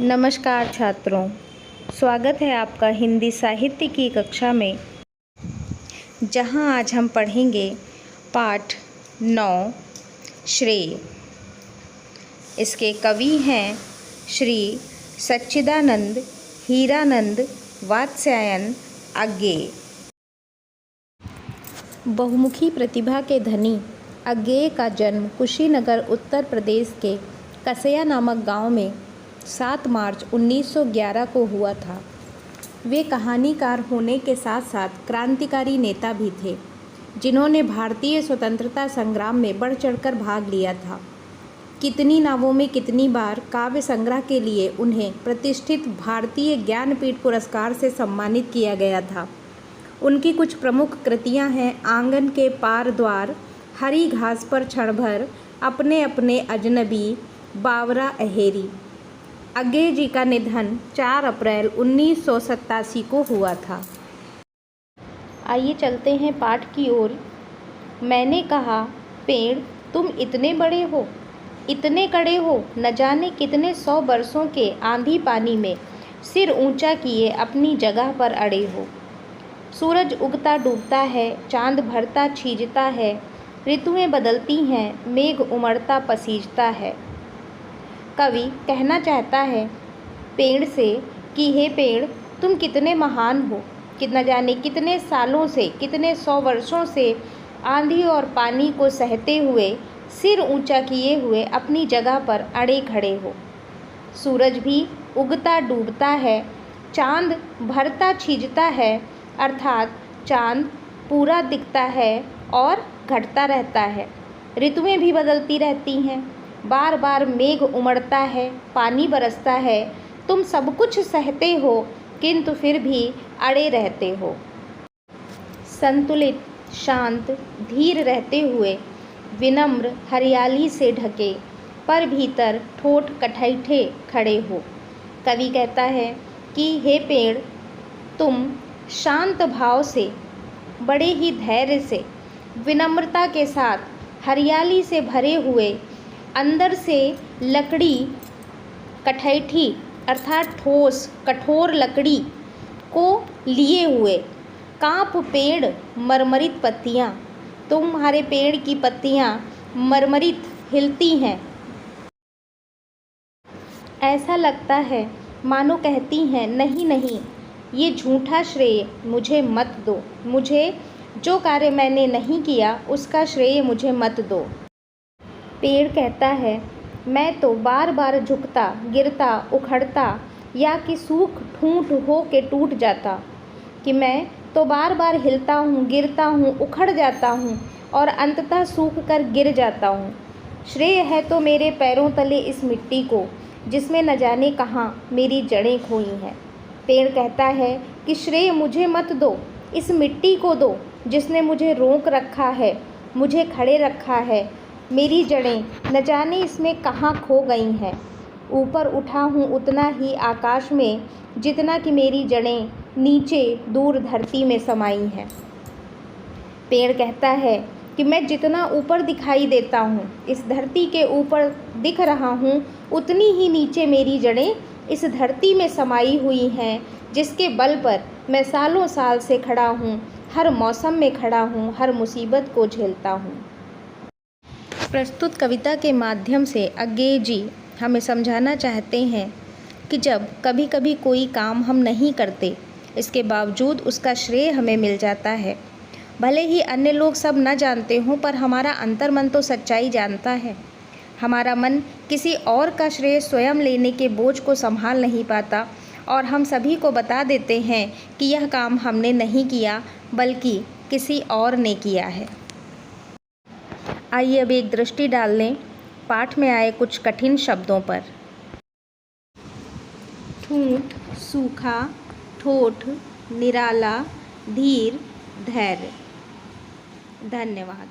नमस्कार छात्रों, स्वागत है आपका हिंदी साहित्य की कक्षा में, जहां आज हम पढ़ेंगे पाठ 9 श्रेय। इसके कवि हैं श्री सच्चिदानंद हीरानंद वात्स्यायन अज्ञेय। बहुमुखी प्रतिभा के धनी अज्ञेय का जन्म कुशीनगर उत्तर प्रदेश के कसया नामक गांव में 7 मार्च 1911 को हुआ था। वे कहानीकार होने के साथ साथ क्रांतिकारी नेता भी थे, जिन्होंने भारतीय स्वतंत्रता संग्राम में बढ़ चढ़कर भाग लिया था। कितनी नावों में कितनी बार काव्य संग्रह के लिए उन्हें प्रतिष्ठित भारतीय ज्ञानपीठ पुरस्कार से सम्मानित किया गया था। उनकी कुछ प्रमुख कृतियां हैं आंगन के पार द्वार, हरी घास पर क्षण भर, अपने अपने अजनबी, बावरा अहेरी। अज्ञेय जी का निधन 4 अप्रैल 1987 को हुआ था। आइए चलते हैं पाठ की ओर। मैंने कहा, पेड़ तुम इतने बड़े हो, इतने कड़े हो, न जाने कितने 100 बरसों के आंधी पानी में सिर ऊंचा किए अपनी जगह पर अड़े हो। सूरज उगता डूबता है, चांद भरता छीजता है, ऋतुएं बदलती हैं, मेघ उमड़ता पसीजता है। कवि कहना चाहता है पेड़ से कि हे पेड़, तुम कितने महान हो, कितना जाने कितने सालों से, कितने 100 वर्षों से आंधी और पानी को सहते हुए, सिर ऊंचा किए हुए अपनी जगह पर अड़े खड़े हो। सूरज भी उगता डूबता है, चांद भरता छीजता है, अर्थात चांद पूरा दिखता है और घटता रहता है। ऋतुएं भी बदलती रहती हैं, बार बार मेघ उमड़ता है, पानी बरसता है। तुम सब कुछ सहते हो, किंतु फिर भी अड़े रहते हो। संतुलित, शांत, धीर रहते हुए, विनम्र, हरियाली से ढके, पर भीतर ठोठ कठैठे खड़े हो। कवि कहता है कि हे पेड़, तुम शांत भाव से, बड़े ही धैर्य से, विनम्रता के साथ, हरियाली से भरे हुए, अंदर से लकड़ी कठैठी अर्थात ठोस कठोर लकड़ी को लिए हुए, कांप पेड़ मरमरित पत्तियाँ, तुम्हारे पेड़ की पत्तियाँ मरमरित हिलती हैं। ऐसा लगता है मानो कहती हैं, नहीं नहीं, ये झूठा श्रेय मुझे मत दो, मुझे जो कार्य मैंने नहीं किया उसका श्रेय मुझे मत दो। पेड़ कहता है, मैं तो बार बार झुकता, गिरता, उखड़ता, या कि सूख ठूंठ हो के टूट जाता, कि मैं तो बार बार हिलता हूँ, गिरता हूँ, उखड़ जाता हूँ और अंततः सूख कर गिर जाता हूँ। श्रेय है तो मेरे पैरों तले इस मिट्टी को, जिसमें न जाने कहाँ मेरी जड़ें खोई हैं। पेड़ कहता है कि श्रेय मुझे मत दो, इस मिट्टी को दो, जिसने मुझे रोक रखा है, मुझे खड़े रखा है। मेरी जड़ें न जाने इसमें कहाँ खो गई हैं। ऊपर उठा हूँ उतना ही आकाश में, जितना कि मेरी जड़ें नीचे दूर धरती में समाई हैं। पेड़ कहता है कि मैं जितना ऊपर दिखाई देता हूँ, इस धरती के ऊपर दिख रहा हूँ, उतनी ही नीचे मेरी जड़ें इस धरती में समाई हुई हैं, जिसके बल पर मैं सालों साल से खड़ा हूँ, हर मौसम में खड़ा हूँ, हर मुसीबत को झेलता हूँ। प्रस्तुत कविता के माध्यम से अज्ञेय जी हमें समझाना चाहते हैं कि जब कभी कभी कोई काम हम नहीं करते, इसके बावजूद उसका श्रेय हमें मिल जाता है। भले ही अन्य लोग सब न जानते हों, पर हमारा अंतर्मन तो सच्चाई जानता है। हमारा मन किसी और का श्रेय स्वयं लेने के बोझ को संभाल नहीं पाता और हम सभी को बता देते हैं कि यह काम हमने नहीं किया, बल्कि किसी और ने किया है। आइए अब एक दृष्टि डाल लें पाठ में आए कुछ कठिन शब्दों पर। ठूंठ, सूखा, ठोठ, निराला, धीर, धैर्य। धन्यवाद।